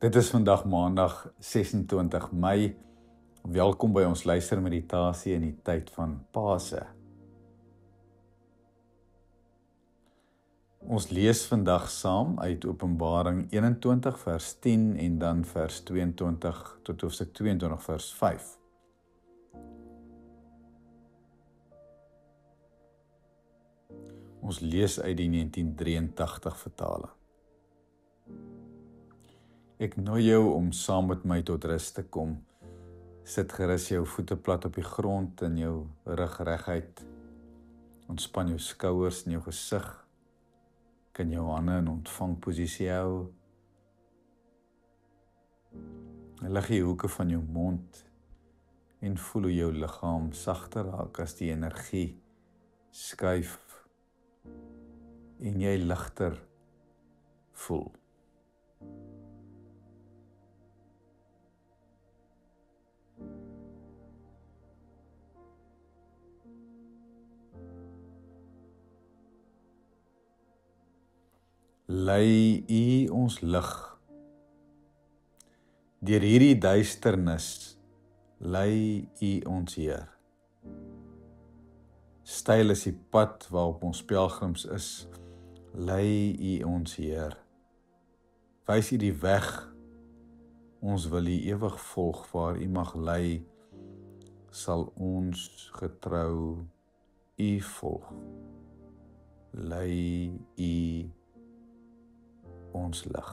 Dit is vandag maandag 26 Mei. Welkom by ons luistermeditasie in die tyd van Pase. Ons lees vandag saam uit Openbaring 21 vers 10 en dan vers 22 tot hoofstuk 22 vers 5. Ons lees uit die 1983 vertaling. Ek nooi jou om saam met my tot rus te kom. Sit gerus jou voete plat op die grond en jou rug reguit. Ontspan jou skouers en jou gesig. Kan jou hande in ontvangposisie hou. Lig die hoeke van jou mond en voel hoe jou liggaam sagter raak as die energie skuif en jy ligter voel. Lei U ons lig. Deur hierdie duisternis, lei U ons Heer. Styl is die pad waarop ons pelgrims is, lei U ons Heer. Wys U die weg, ons wil U ewig volg, waar U mag lei, sal ons getrou U volg. Lei U ons lig.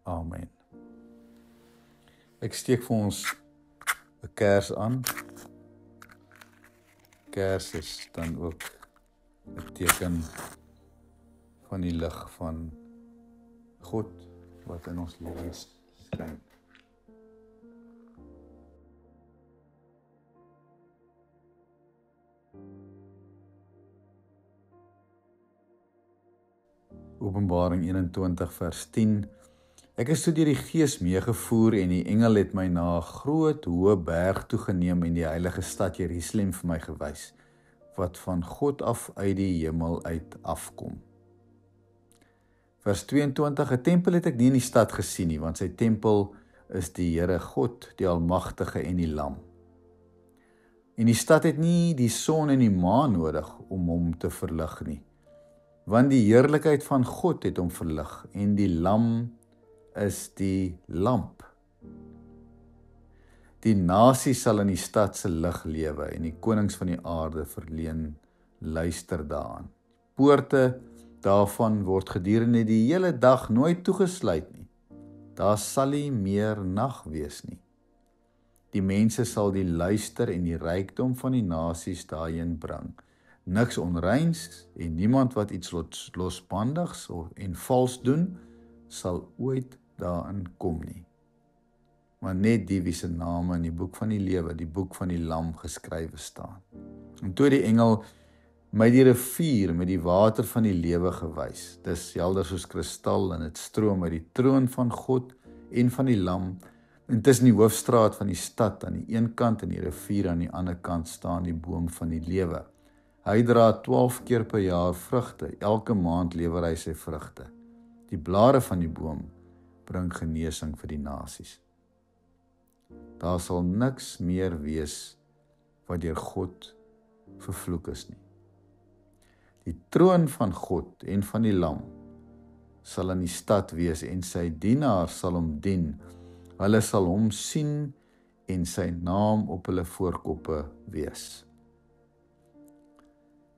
Amen. Ek steek vir ons 'n kers aan. Kers is dan ook 'n teken van die lig van God wat in ons lewens skyn. Openbaring 21 vers 10. Ek is toe deur die Gees meegevoer en die engel het my na 'n groot hoë berg toegeneem en die heilige stad Jerusalem vir my gewys, wat van God af uit die hemel uit afkom. Vers 22. 'n tempel het ek nie in die stad gesien nie, want sy tempel is die Here God, die Almagtige en die Lam. En die stad het nie die son en die maan nodig om hom te verlig nie, want die heerlikheid van God het hom verlig en die Lam is die lamp. Die nasie sal in die stad se lig lewe en die konings van die aarde verleen luister daaraan. Poorte daarvan word gedurende die hele dag nooit toegesluit nie. Daar sal nie meer nag wees nie. Die mense sal die luister en die rykdom van die nasies daarheen bring. Niks onreins en niemand wat iets losbandigs en vals doen, sal ooit daarin kom nie. Maar net die wie se name in die boek van die lewe, die boek van die Lam geskrywe staan. En toe die engel my die rivier met die water van die lewe gewys. Dis helder soos kristal en dit stroom uit die troon van God en van die Lam. En tussen die hoofstraat van die stad aan die een kant en die rivier aan die ander kant staan die boom van die lewe. Hy dra 12 keer per jaar vrugte, elke maand lewer hy sy vrugte. Die blare van die boom bring genesing vir die nasies. Daar sal niks meer wees wat deur God vervloek is nie. Die troon van God en van die Lam sal in die stad wees en sy dienaars sal hom dien. Hulle sal hom sien en sy naam op hulle voorkoppe wees.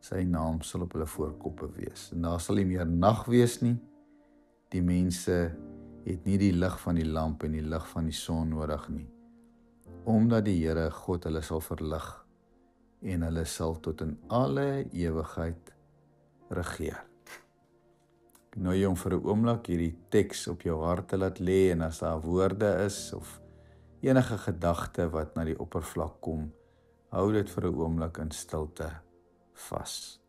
Sy naam sal op hulle voorkoppe wees. En daar sal nie meer nag wees nie. Die mense het nie die lig van die lamp en die lig van die son nodig nie, omdat die Here God hulle sal verlig en hulle sal tot in alle ewigheid regeer. Ek nooi jou om vir 'n oomblik hierdie teks op jou hart te laat lê en as daar woorde is of enige gedagte wat na die oppervlak kom, hou dit vir 'n oomblik in stilte vas.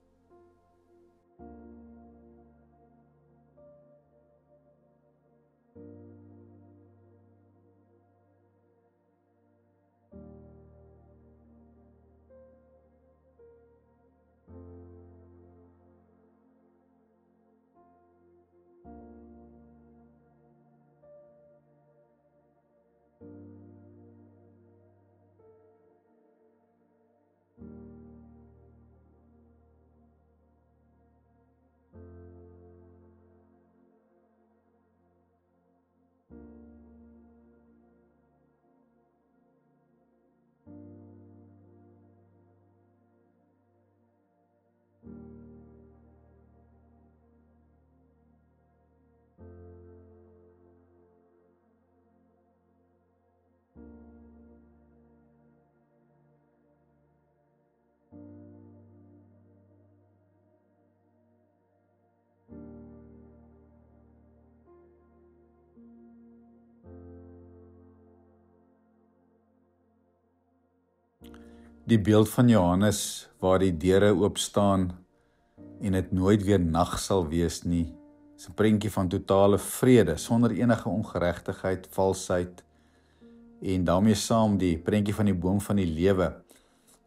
Die beeld van Johannes waar die deure oop staan en dit nooit weer nag sal wees nie, is 'n prentjie van totale vrede, sonder enige ongeregtigheid, valsheid, en daarmee saam die prentjie van die boom van die lewe,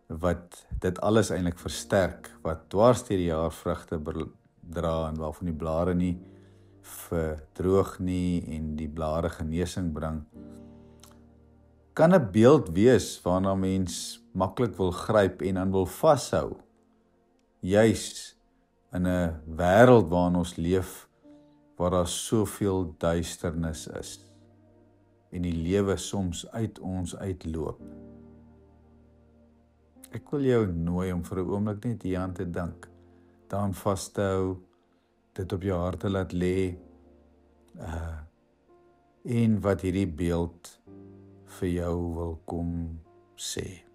wat dit alles eintlik versterk, wat dwars deur die jaar vrugte dra en waarvan die blare nie verdroog nie en die blare genesing bring, kan 'n beeld wees waarna mens maklik wil gryp en dan wil vashou, juis in 'n wêreld waarin ons leef, waar daar soveel duisternis is en die lewe soms uit ons uitloop. Ek wil jou nooi om vir 'n oomblik net hieraan te dink, daaraan vas te hou, dit op jou hart te laat lê, en wat hierdie beeld vir jou wil kom sê.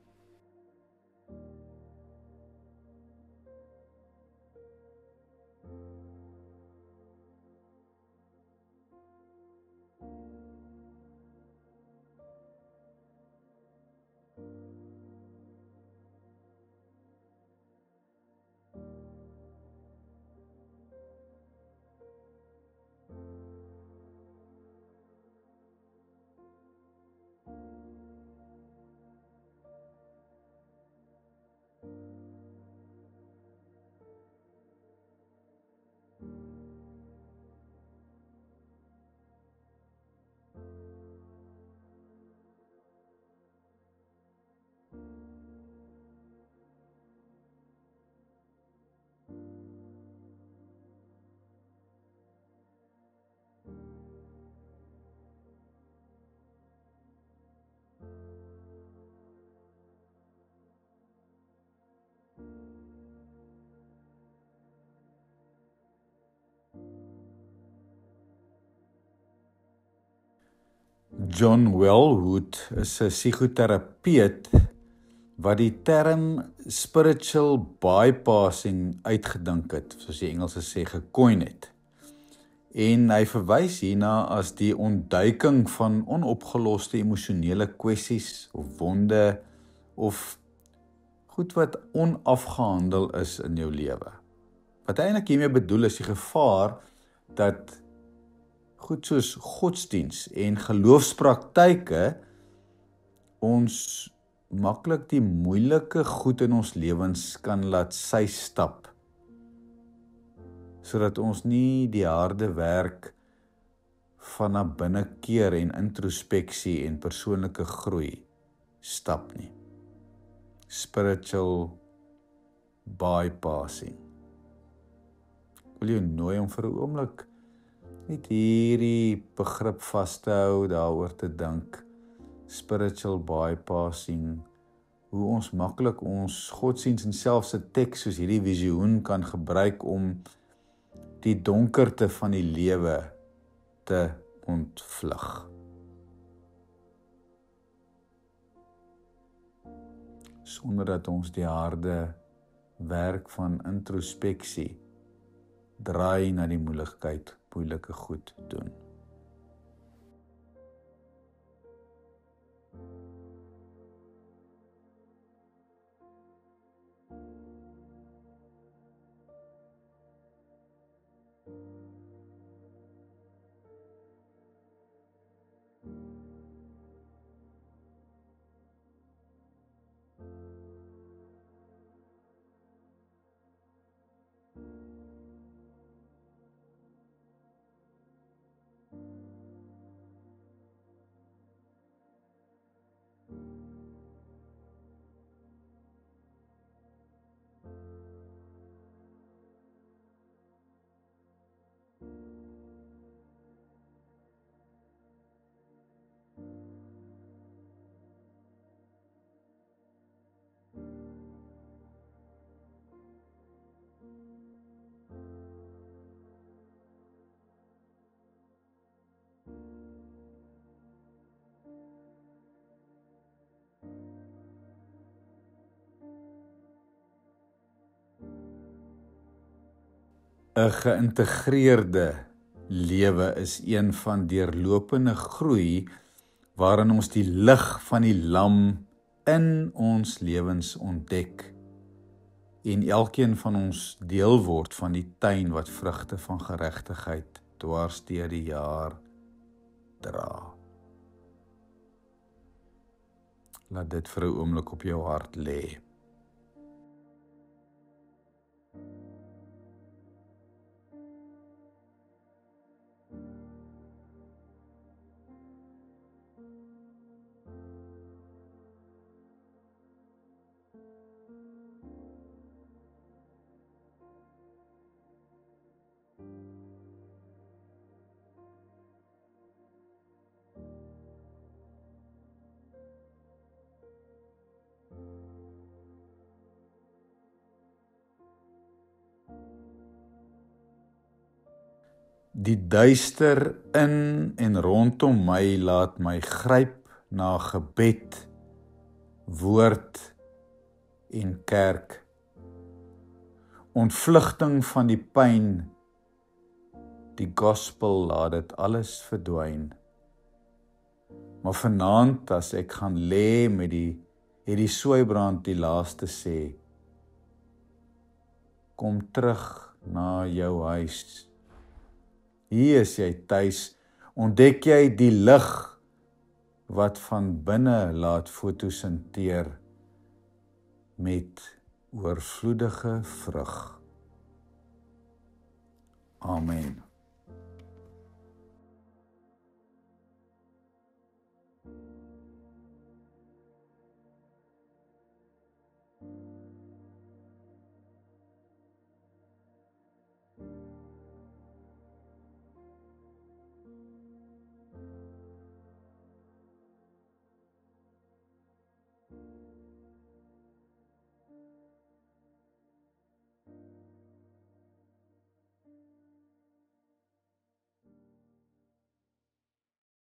John Welwood is 'n psigoterapeut wat die term spiritual bypassing uitgedink het, soos die Engelse sê, gecoin het. En hy verwys hierna as die ontduiking van onopgeloste emosionele kwessies of wonde of goed wat onafgehandel is in jou lewe. Wat hy eintlik hiermee bedoel is die gevaar dat goed soos godsdiens en geloofspraktyke ons maklik die moeilike goed in ons lewens kan laat sy stap, sodat ons nie die harde werk van na binne keer en introspeksie en persoonlike groei stap nie. Spiritual bypassing. Ek wil jou nooi om vir 'n oomblik net hierdie begrip vas te hou, daaroor te dink. Spiritual bypassing, hoe ons maklik ons godsdiens en selfs 'n teks soos hierdie visioen kan gebruik om die donkerte van die lewe te ontvlug. Sonder dat ons die harde werk van introspeksie draai na die moeilike goed doen. ‘n geïntegreerde lewe is een van deurlopende groei waarin ons die lig van die lam in ons lewens ontdek en elkeen van ons deel word van die tuin wat vrugte van geregtigheid dwars deur die jaar dra. Laat dit vir 'n oomblik op jou hart lê. Die duister in en rondom my laat my gryp na gebed, woord en kerk. Ontvlugting van die pyn, die gospel laat dit alles verdwyn. Maar vanaand as ek gaan lê met die soeibrand die laaste sê, kom terug na jou huis. Hier is jy tuis, ontdek jy die lig wat van binne laat fotosinteer met oorvloedige vrug. Amen.